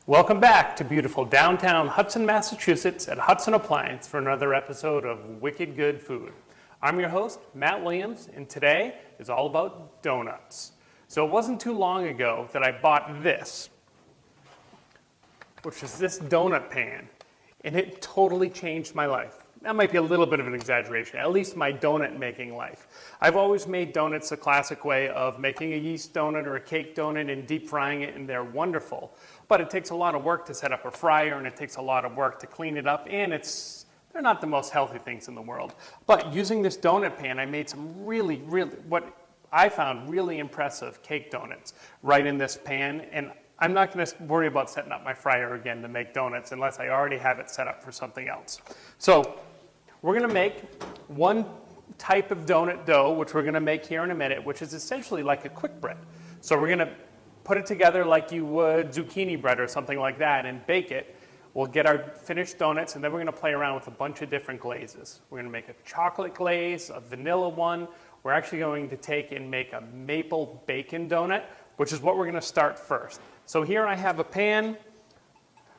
Welcome back to beautiful downtown Hudson, Massachusetts at Hudson Appliance for another episode of Wicked Good Food. I'm your host, Matt Williams, and today is all about donuts. So it wasn't too long ago that I bought this, which is this donut pan, and it totally changed my life. That might be a little bit of an exaggeration, at least my donut making life. I've always made donuts the classic way of making a yeast donut or a cake donut and deep frying it, and they're wonderful. But it takes a lot of work to set up a fryer, and it takes a lot of work to clean it up, and they're not the most healthy things in the world. But using this donut pan, I made some really, what I found really impressive cake donuts right in this pan, and I'm not going to worry about setting up my fryer again to make donuts unless I already have it set up for something else. So we're going to make one type of donut dough, which we're going to make here in a minute, which is essentially like a quick bread. So we're going to put it together like you would zucchini bread or something like that and bake it. We'll get our finished donuts, and then we're going to play around with a bunch of different glazes. We're going to make a chocolate glaze, a vanilla one. We're actually going to take and make a maple bacon donut, which is what we're going to start first. So here I have a pan.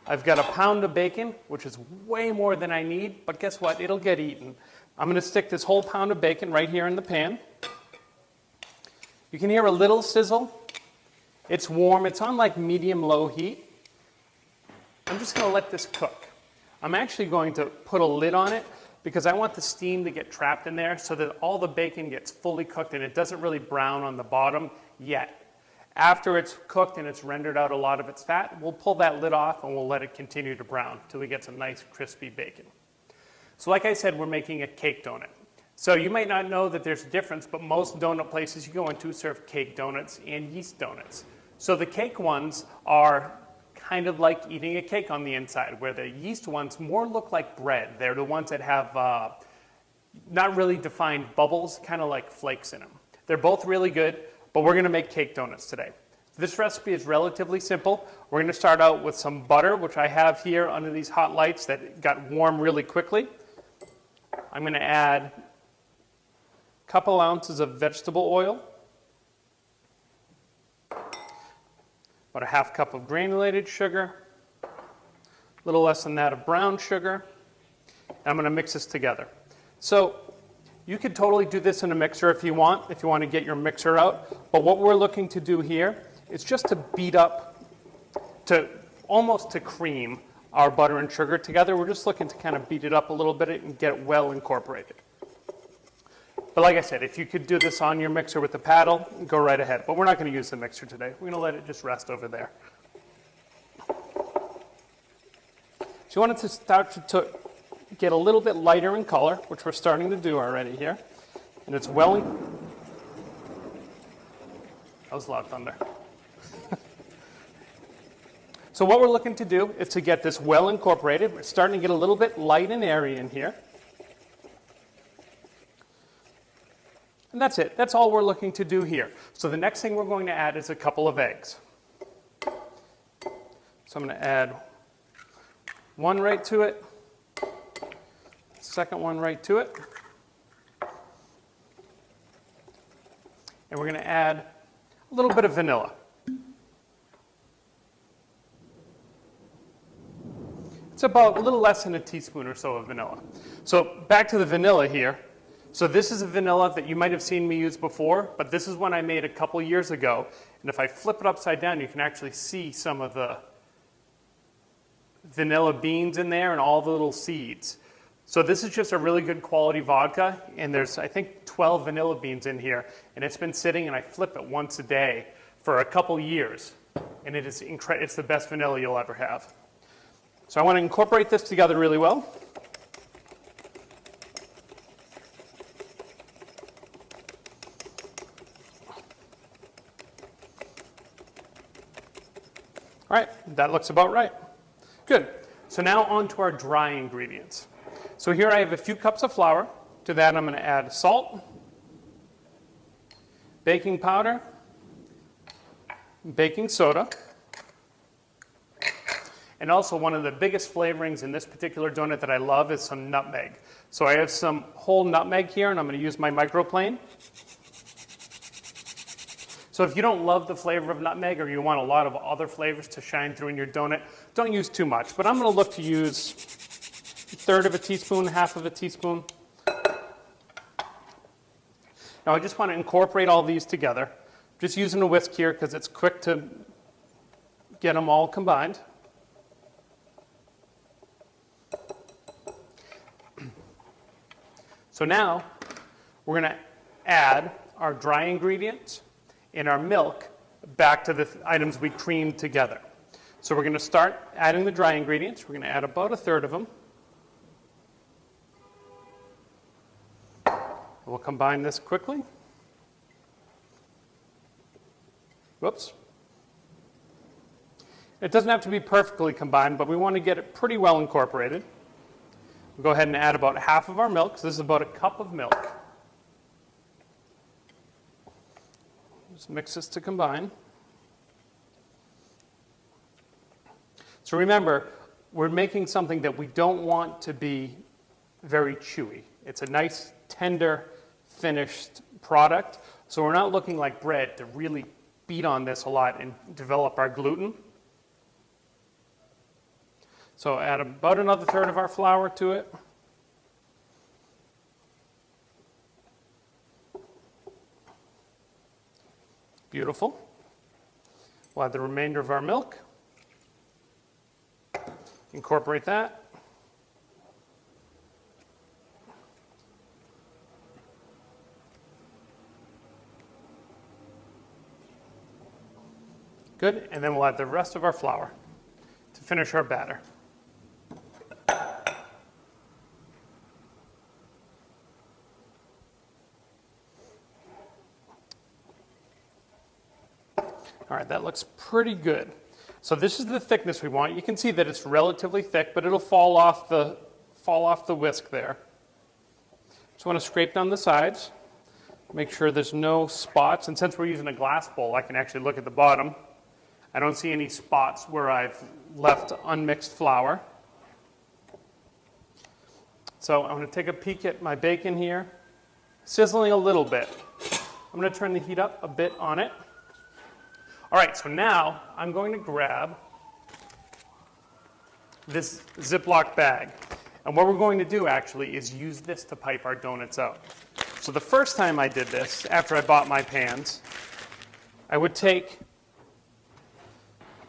I've got a pound of bacon, which is way more than I need, but guess what? It'll get eaten. I'm going to stick this whole pound of bacon right here in the pan. You can hear a little sizzle. It's warm. It's on like medium-low heat. I'm just going to let this cook. I'm actually going to put a lid on it because I want the steam to get trapped in there so that all the bacon gets fully cooked and it doesn't really brown on the bottom yet. After it's cooked and it's rendered out a lot of its fat, we'll pull that lid off and we'll let it continue to brown until we get some nice crispy bacon. So like I said, we're making a cake donut. So you might not know that there's a difference, but most donut places you go into serve cake donuts and yeast donuts. So the cake ones are kind of like eating a cake on the inside, where the yeast ones more look like bread. They're the ones that have not really defined bubbles, kind of like flakes in them. They're both really good, but we're going to make cake donuts today. This recipe is relatively simple. We're going to start out with some butter, which I have here under these hot lights that got warm really quickly. I'm going to add a couple ounces of vegetable oil, about a half cup of granulated sugar, a little less than that of brown sugar. I'm going to mix this together. So you could totally do this in a mixer if you want to get your mixer out. But what we're looking to do here is just to beat up, almost to cream our butter and sugar together. We're just looking to kind of beat it up a little bit and get it well incorporated. But like I said, if you could do this on your mixer with the paddle, go right ahead. But we're not going to use the mixer today. We're going to let it just rest over there. So you want it to start to get a little bit lighter in color, which we're starting to do already here. And it's well... That was a lot of thunder. So what we're looking to do is to get this well incorporated. We're starting to get a little bit light and airy in here. And that's it. That's all we're looking to do here. So the next thing we're going to add is a couple of eggs. So I'm going to add one right to it, second one right to it. And we're going to add a little bit of vanilla. It's about a little less than a teaspoon or so of vanilla. So back to the vanilla here. So this is a vanilla that you might have seen me use before, but this is one I made a couple years ago. And if I flip it upside down, you can actually see some of the vanilla beans in there and all the little seeds. So this is just a really good quality vodka, and there's, I think, 12 vanilla beans in here, and it's been sitting, and I flip it once a day for a couple years, and it is it's the best vanilla you'll ever have. So I want to incorporate this together really well. All right, that looks about right. Good. So now on to our dry ingredients. So here I have a few cups of flour. To that I'm going to add salt, baking powder, baking soda, and also one of the biggest flavorings in this particular donut that I love is some nutmeg. So I have some whole nutmeg here, and I'm going to use my microplane. So So if you don't love the flavor of nutmeg or you want a lot of other flavors to shine through in your donut, don't use too much. But I'm going to look to use 1/3 of a teaspoon, 1/2 of a teaspoon. Now I just want to incorporate all these together. Just using a whisk here because it's quick to get them all combined. So now we're going to add our dry ingredients and our milk back to the items we creamed together. So we're going to start adding the dry ingredients. We're going to add about 1/3 of them. We'll combine this quickly. Whoops. It doesn't have to be perfectly combined, but we want to get it pretty well incorporated. We'll go ahead and add about 1/2 of our milk. So this is about 1 cup of milk. Just mix this to combine. So remember, we're making something that we don't want to be very chewy. It's a nice, tender, finished product. So we're not looking like bread to really beat on this a lot and develop our gluten. So add about another 1/3 of our flour to it. Beautiful. We'll add the remainder of our milk. Incorporate that. Good, and then we'll add the rest of our flour to finish our batter. All right, that looks pretty good. So this is the thickness we want. You can see that it's relatively thick, but it'll fall off the whisk there. Just want to scrape down the sides, make sure there's no spots. And since we're using a glass bowl, I can actually look at the bottom. I don't see any spots where I've left unmixed flour. So I'm going to take a peek at my bacon here. Sizzling a little bit. I'm going to turn the heat up a bit on it. All right, so now I'm going to grab this Ziploc bag. And what we're going to do actually is use this to pipe our donuts out. So the first time I did this, after I bought my pans, I would take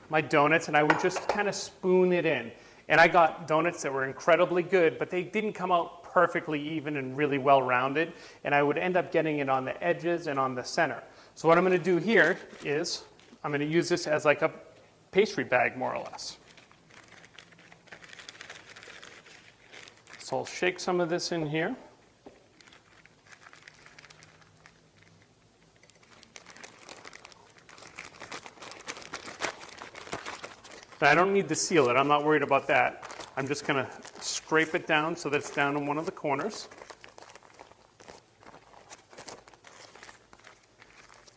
my donuts and I would just kind of spoon it in. And I got donuts that were incredibly good, but they didn't come out perfectly even and really well rounded. And I would end up getting it on the edges and on the center. So what I'm going to do here is I'm going to use this as like a pastry bag, more or less. So I'll shake some of this in here. But I don't need to seal it. I'm not worried about that. I'm just going to scrape it down so that it's down in one of the corners.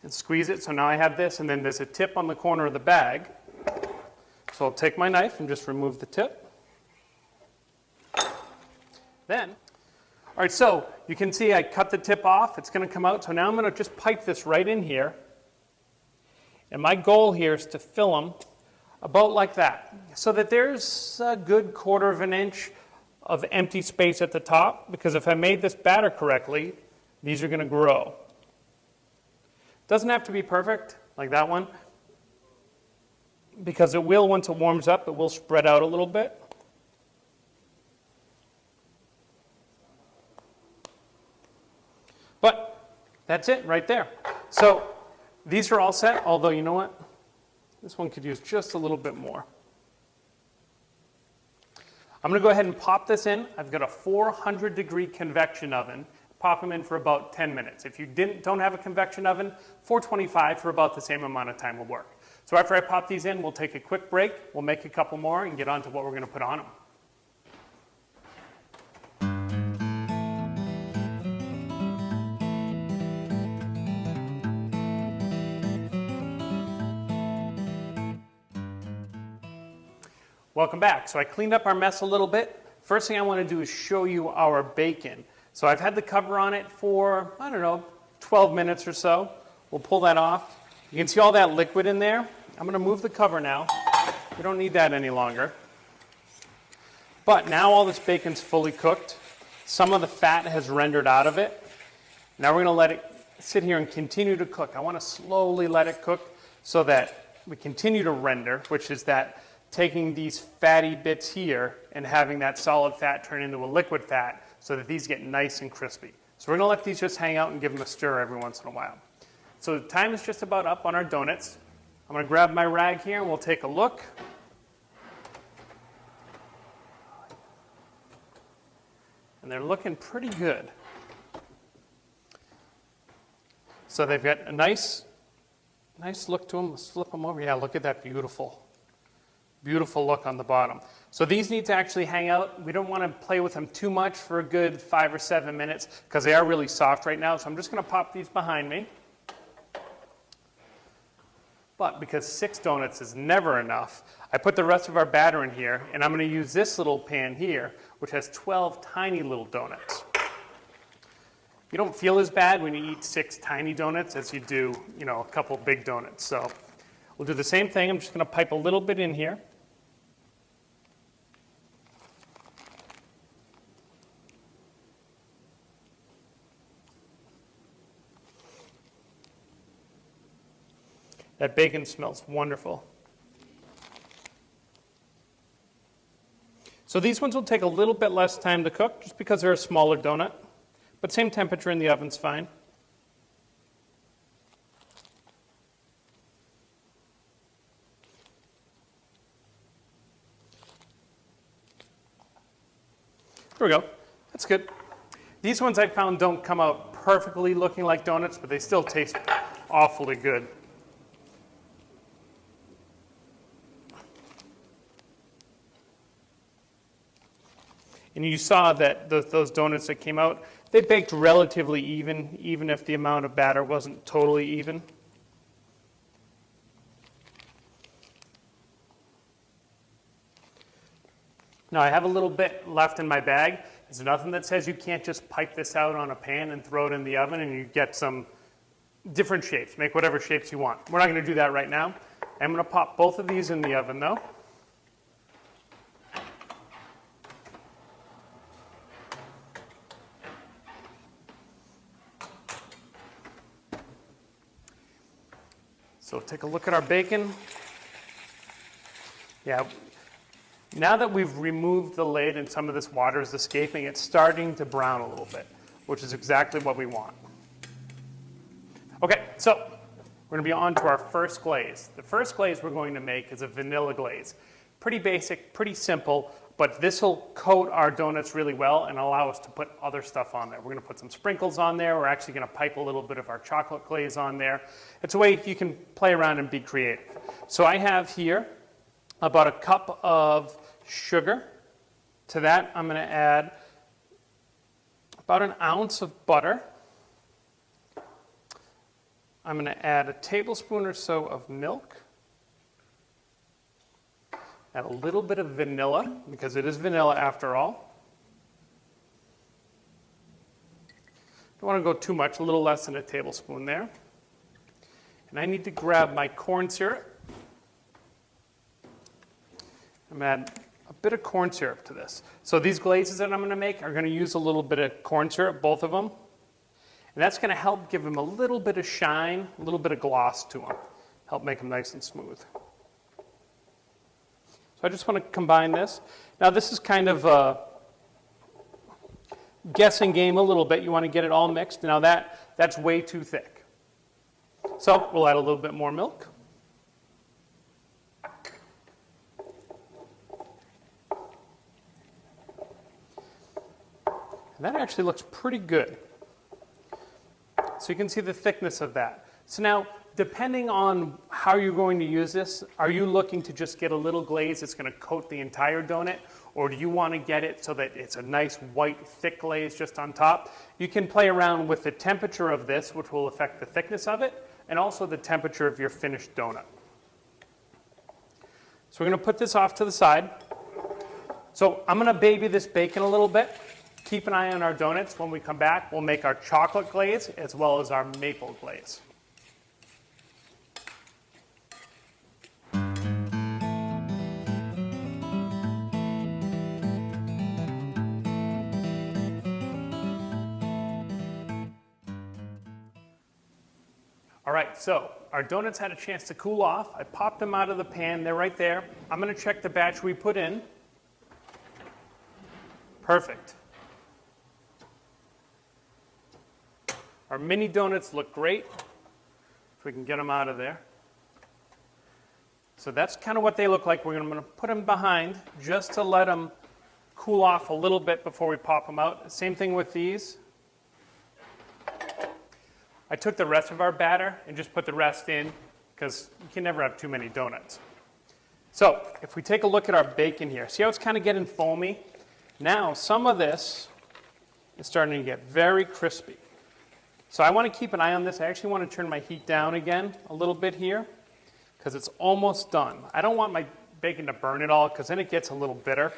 And squeeze it. So now I have this, and then there's a tip on the corner of the bag. So I'll take my knife and just remove the tip. Then, all right, so you can see I cut the tip off. It's going to come out. So now I'm going to just pipe this right in here. And my goal here is to fill them about like that, so that there's a good 1/4 of an inch of empty space at the top, because if I made this batter correctly, these are going to grow. Doesn't have to be perfect, like that one, because it will, once it warms up, it will spread out a little bit. But that's it right there. So these are all set, although you know what? This one could use just a little bit more. I'm going to go ahead and pop this in. I've got a 400-degree convection oven. Pop them in for about 10 minutes. If you don't have a convection oven, 425 for about the same amount of time will work. So after I pop these in, we'll take a quick break. We'll make a couple more and get on to what we're going to put on them. Welcome back. So I cleaned up our mess a little bit. First thing I want to do is show you our bacon. So I've had the cover on it for, I don't know, 12 minutes or so. We'll pull that off. You can see all that liquid in there. I'm going to move the cover now. We don't need that any longer. But now all this bacon's fully cooked. Some of the fat has rendered out of it. Now we're going to let it sit here and continue to cook. I want to slowly let it cook so that we continue to render, which is that taking these fatty bits here and having that solid fat turn into a liquid fat so that these get nice and crispy. So we're going to let these just hang out and give them a stir every once in a while. So the time is just about up on our donuts. I'm going to grab my rag here and we'll take a look. And they're looking pretty good. So they've got a nice look to them. Let's flip them over. Yeah, look at that beautiful look on the bottom. So these need to actually hang out. We don't want to play with them too much for a good 5 or 7 minutes because they are really soft right now. So I'm just going to pop these behind me. But because 6 donuts is never enough, I put the rest of our batter in here, and I'm going to use this little pan here, which has 12 tiny little donuts. You don't feel as bad when you eat 6 tiny donuts as you do, a couple big donuts. So we'll do the same thing. I'm just going to pipe a little bit in here. That bacon smells wonderful. So these ones will take a little bit less time to cook just because they're a smaller donut, but same temperature in the oven's fine. There we go. That's good. These ones I found don't come out perfectly looking like donuts, but they still taste awfully good. And you saw that those donuts that came out, they baked relatively even if the amount of batter wasn't totally even. Now I have a little bit left in my bag. There's nothing that says you can't just pipe this out on a pan and throw it in the oven and you get some different shapes. Make whatever shapes you want. We're not going to do that right now. I'm going to pop both of these in the oven though. So take a look at our bacon. Yeah, now that we've removed the lid and some of this water is escaping, it's starting to brown a little bit, which is exactly what we want. Okay, so we're going to be on to our first glaze. The first glaze we're going to make is a vanilla glaze. Pretty basic, pretty simple, but this will coat our donuts really well and allow us to put other stuff on there. We're going to put some sprinkles on there. We're actually going to pipe a little bit of our chocolate glaze on there. It's a way you can play around and be creative. So I have here about a cup of sugar. To that, I'm going to add about an ounce of butter. I'm going to add a tablespoon or so of milk. Add a little bit of vanilla, because it is vanilla after all. Don't want to go too much, a little less than a tablespoon there. And I need to grab my corn syrup. I'm going to add a bit of corn syrup to this. So these glazes that I'm going to make are going to use a little bit of corn syrup, both of them. And that's going to help give them a little bit of shine, a little bit of gloss to them. Help make them nice and smooth. So I just want to combine this. Now this is kind of a guessing game a little bit. You want to get it all mixed. Now that's way too thick. So we'll add a little bit more milk. And that actually looks pretty good. So you can see the thickness of that. So now, depending on how you're going to use this, are you looking to just get a little glaze that's going to coat the entire donut? Or do you want to get it so that it's a nice white thick glaze just on top? You can play around with the temperature of this, which will affect the thickness of it, and also the temperature of your finished donut. So we're going to put this off to the side. So I'm going to baby this bacon a little bit. Keep an eye on our donuts. When we come back, we'll make our chocolate glaze as well as our maple glaze. All right, so our donuts had a chance to cool off. I popped them out of the pan. They're right there. I'm going to check the batch we put in. Perfect. Our mini donuts look great. If we can get them out of there. So that's kind of what they look like. We're going to put them behind just to let them cool off a little bit before we pop them out. Same thing with these. I took the rest of our batter and just put the rest in because you can never have too many donuts. So if we take a look at our bacon here, see how it's kind of getting foamy? Now some of this is starting to get very crispy. So I want to keep an eye on this. I actually want to turn my heat down again a little bit here because it's almost done. I don't want my bacon to burn at all because then it gets a little bitter.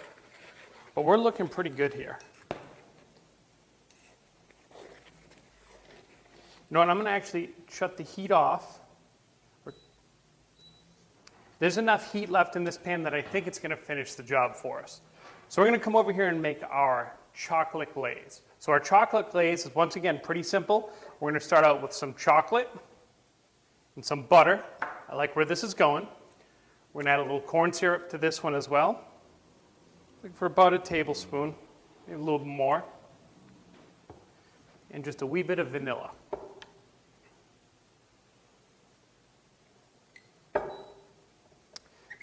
But we're looking pretty good here. You know what, I'm going to actually shut the heat off. There's enough heat left in this pan that I think it's going to finish the job for us. So we're going to come over here and make our chocolate glaze. So our chocolate glaze is once again pretty simple. We're going to start out with some chocolate and some butter. I like where this is going. We're going to add a little corn syrup to this one as well. Looking for about a tablespoon, maybe a little more. And just a wee bit of vanilla.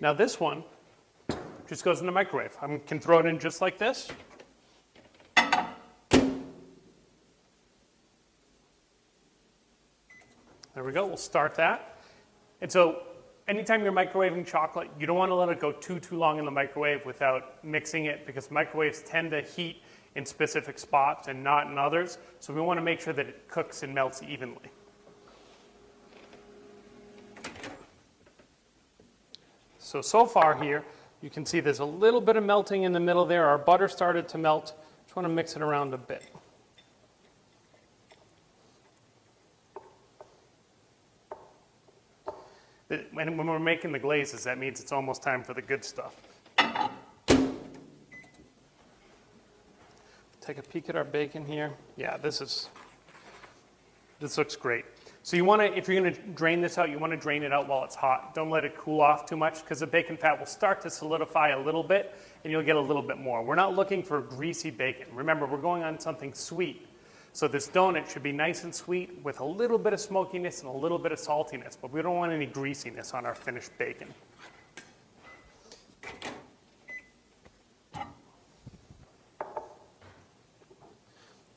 Now this one just goes in the microwave. I can throw it in just like this. There we go, we'll start that. And so anytime you're microwaving chocolate, you don't want to let it go too long in the microwave without mixing it because microwaves tend to heat in specific spots and not in others. So we want to make sure that it cooks and melts evenly. So far here, you can see there's a little bit of melting in the middle there. Our butter started to melt. Just want to mix it around a bit. When we're making the glazes, that means it's almost time for the good stuff. Take a peek at our bacon here. Yeah, this looks great. So you want to, if you're going to drain this out, you want to drain it out while it's hot. Don't let it cool off too much because the bacon fat will start to solidify a little bit and you'll get a little bit more. We're not looking for greasy bacon. Remember, we're going on something sweet. So this donut should be nice and sweet with a little bit of smokiness and a little bit of saltiness, but we don't want any greasiness on our finished bacon.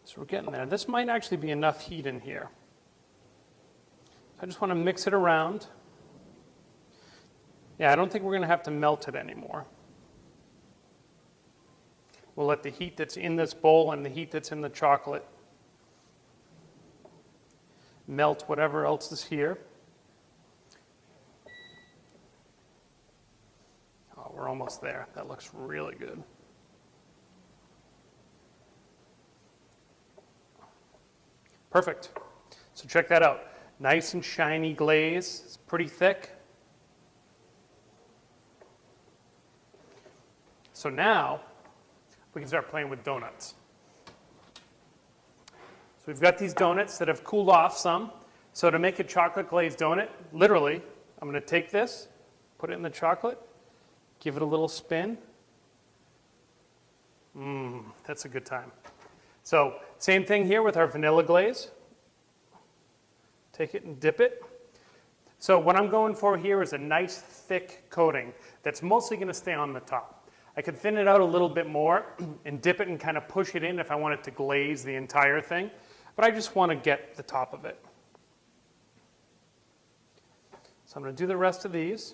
So we're getting there. This might actually be enough heat in here. I just want to mix it around. Yeah, I don't think we're going to have to melt it anymore. We'll let the heat that's in this bowl and the heat that's in the chocolate melt whatever else is here. Oh, we're almost there. That looks really good. Perfect. So check that out. Nice and shiny glaze. It's pretty thick. So now we can start playing with donuts. So we've got these donuts that have cooled off some. So to make a chocolate glazed donut, literally, I'm going to take this, put it in the chocolate, give it a little spin. That's a good time. So same thing here with our vanilla glaze. Take it and dip it. So what I'm going for here is a nice thick coating that's mostly going to stay on the top. I could thin it out a little bit more and dip it and kind of push it in if I want it to glaze the entire thing, but I just want to get the top of it. So I'm going to do the rest of these.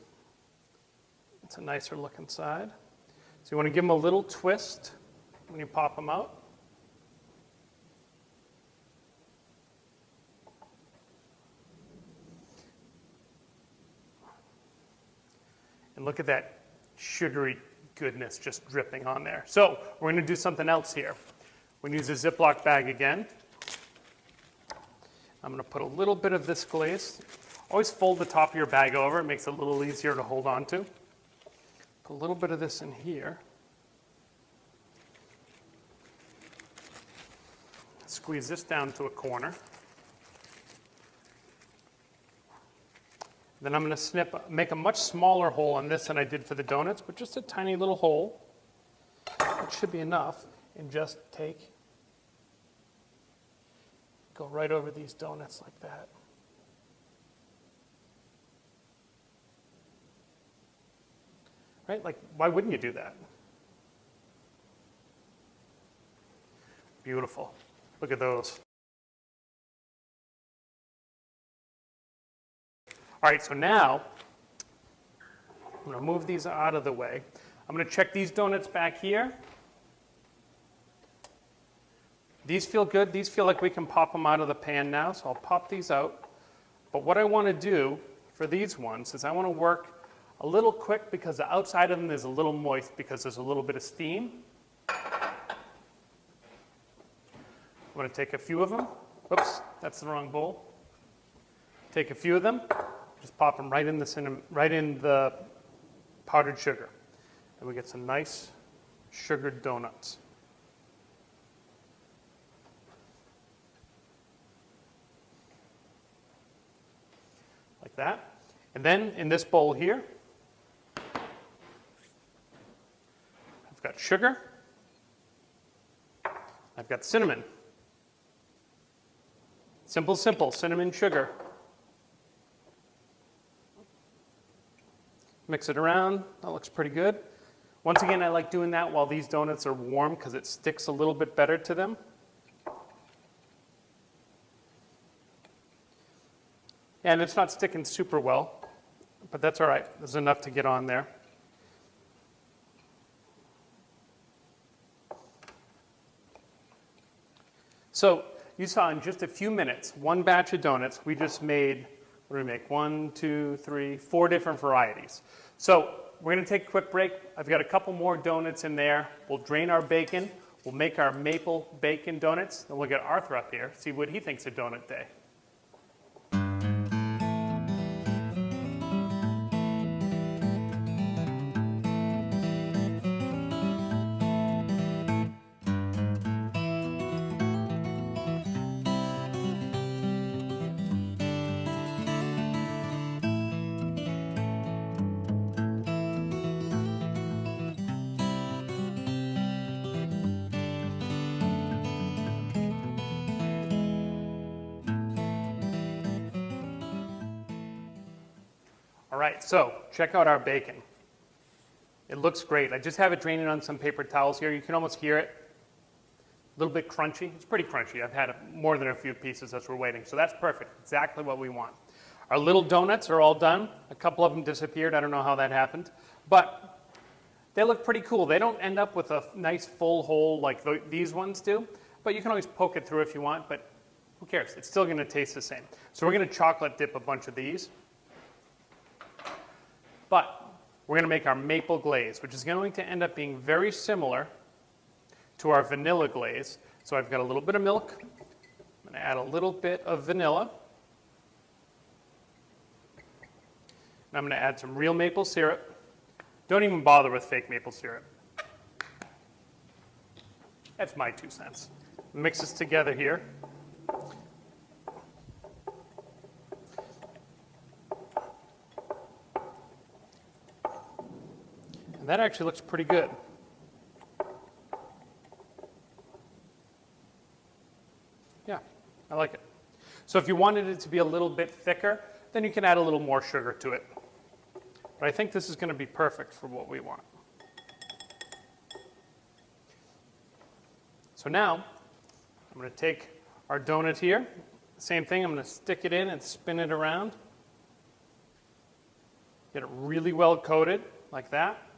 It's a nicer looking side. So you want to give them a little twist when you pop them out. And look at that sugary goodness just dripping on there. So we're going to do something else here. We're going to use a Ziploc bag again. I'm going to put a little bit of this glaze. Always fold the top of your bag over. It makes it a little easier to hold on to. Put a little bit of this in here. Squeeze this down to a corner. Then I'm going to make a much smaller hole on this than I did for the donuts, but just a tiny little hole. It should be enough. And just go right over these donuts like that. Right? Like, why wouldn't you do that? Beautiful. Look at those. All right, so now I'm going to move these out of the way. I'm going to check these donuts back here. These feel good. These feel like we can pop them out of the pan now, so I'll pop these out. But what I want to do for these ones is I want to work a little quick because the outside of them is a little moist because there's a little bit of steam. I'm going to take a few of them. Oops, that's the wrong bowl. Take a few of them, just pop them right in the powdered sugar. And we get some nice sugared donuts. Like that. And then in this bowl here, I've got sugar. I've got cinnamon. Simple, simple, cinnamon, sugar. Mix it around. That looks pretty good. Once again, I like doing that while these donuts are warm because it sticks a little bit better to them. And it's not sticking super well, but that's all right. There's enough to get on there. So you saw in just a few minutes, one batch of donuts, we just made, what did we make? 1, 2, 3, 4 different varieties. So we're going to take a quick break. I've got a couple more donuts in there. We'll drain our bacon. We'll make our maple bacon donuts. Then we'll get Arthur up here, see what he thinks of donut day. All right, so check out our bacon. It looks great. I just have it draining on some paper towels here. You can almost hear it. A little bit crunchy. It's pretty crunchy. I've had more than a few pieces as we're waiting. So that's perfect. Exactly what we want. Our little donuts are all done. A couple of them disappeared. I don't know how that happened. But they look pretty cool. They don't end up with a nice full hole like these ones do. But you can always poke it through if you want. But who cares? It's still going to taste the same. So we're going to chocolate dip a bunch of these. But we're going to make our maple glaze, which is going to end up being very similar to our vanilla glaze. So I've got a little bit of milk. I'm going to add a little bit of vanilla. And I'm going to add some real maple syrup. Don't even bother with fake maple syrup. That's my 2 cents. Mix this together here. And that actually looks pretty good. Yeah, I like it. So if you wanted it to be a little bit thicker, then you can add a little more sugar to it. But I think this is going to be perfect for what we want. So now, I'm going to take our donut here. Same thing, I'm going to stick it in and spin it around. Get it really well coated, like that.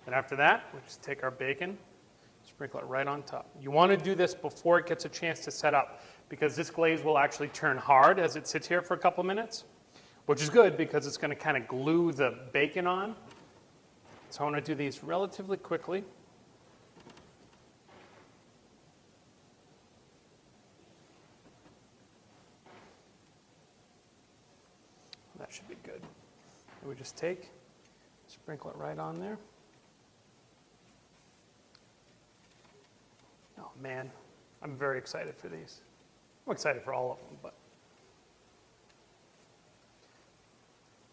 And after that, we just take our bacon, sprinkle it right on top. You want to do this before it gets a chance to set up, because this glaze will actually turn hard as it sits here for a couple minutes, which is good because it's going to kind of glue the bacon on. So I want to do these relatively quickly. That should be good. And we just sprinkle it right on there. Oh man, I'm very excited for these. I'm excited for all of them, but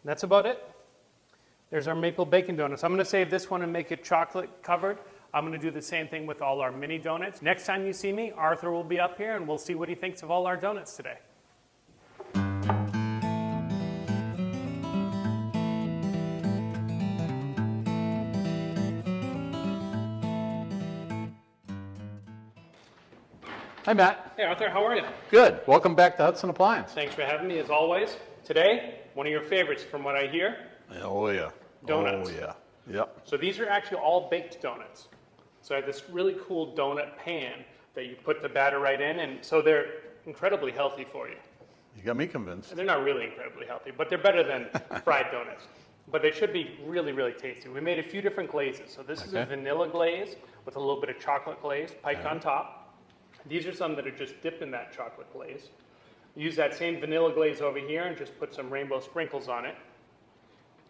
That's about it. There's our maple bacon donuts. I'm going to save this one and make it chocolate covered. I'm going to do the same thing with all our mini donuts. Next time you see me, Arthur will be up here and we'll see what he thinks of all our donuts today. Hi, Matt. Hey Arthur, how are you? Good. Welcome back to Hudson Appliance. Thanks for having me as always. Today, one of your favorites from what I hear. Oh, yeah. Donuts. Oh, yeah. Yep. So these are actually all baked donuts. So I have this really cool donut pan that you put the batter right in, and so they're incredibly healthy for you. You got me convinced. They're not really incredibly healthy, but they're better than fried donuts. But they should be really, really tasty. We made a few different glazes. So this is a vanilla glaze with a little bit of chocolate glaze piped on top. These are some that are just dipped in that chocolate glaze. Use that same vanilla glaze over here and just put some rainbow sprinkles on it.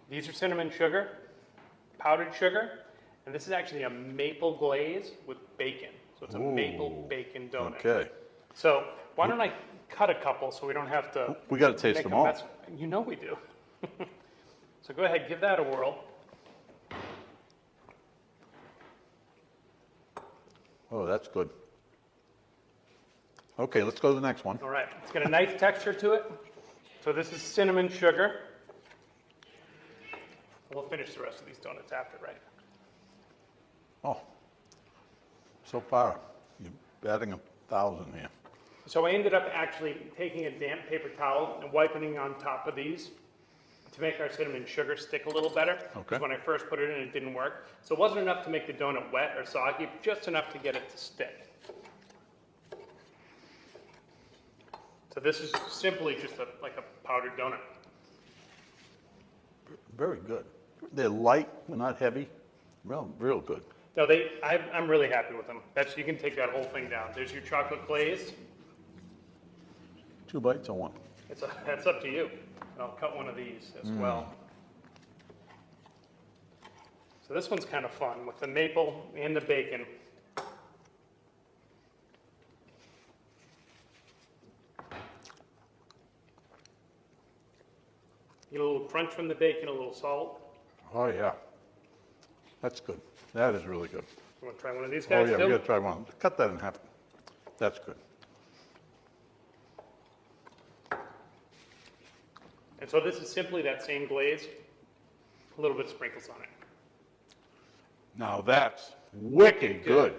These are cinnamon sugar, powdered sugar, and this is actually a maple glaze with bacon. So it's a maple bacon donut. Okay. So why don't I cut a couple so we don't have to We got to taste make them a all. mess. You know we do. So go ahead, give that a whirl. Oh, that's good. Okay, let's go to the next one. All right, it's got a nice texture to it. So this is cinnamon sugar. We'll finish the rest of these donuts after, right? Oh, so far, you're batting 1,000 here. So I ended up actually taking a damp paper towel and wiping it on top of these to make our cinnamon sugar stick a little better. Okay. Because when I first put it in, it didn't work. So it wasn't enough to make the donut wet or soggy, just enough to get it to stick. So this is simply just like a powdered donut. Very good. They're light, they're not heavy. Real good. No, I'm really happy with them. You can take that whole thing down. There's your chocolate glaze. 2 bites or one? That's up to you. And I'll cut one of these as well. So this one's kind of fun with the maple and the bacon. Get a little crunch from the bacon, a little salt. Oh, yeah. That's good. That is really good. You want to try one of these Oh, guys yeah, too? we got to try one. Cut that in half. That's good. And so this is simply that same glaze, a little bit of sprinkles on it. Now that's wicked good.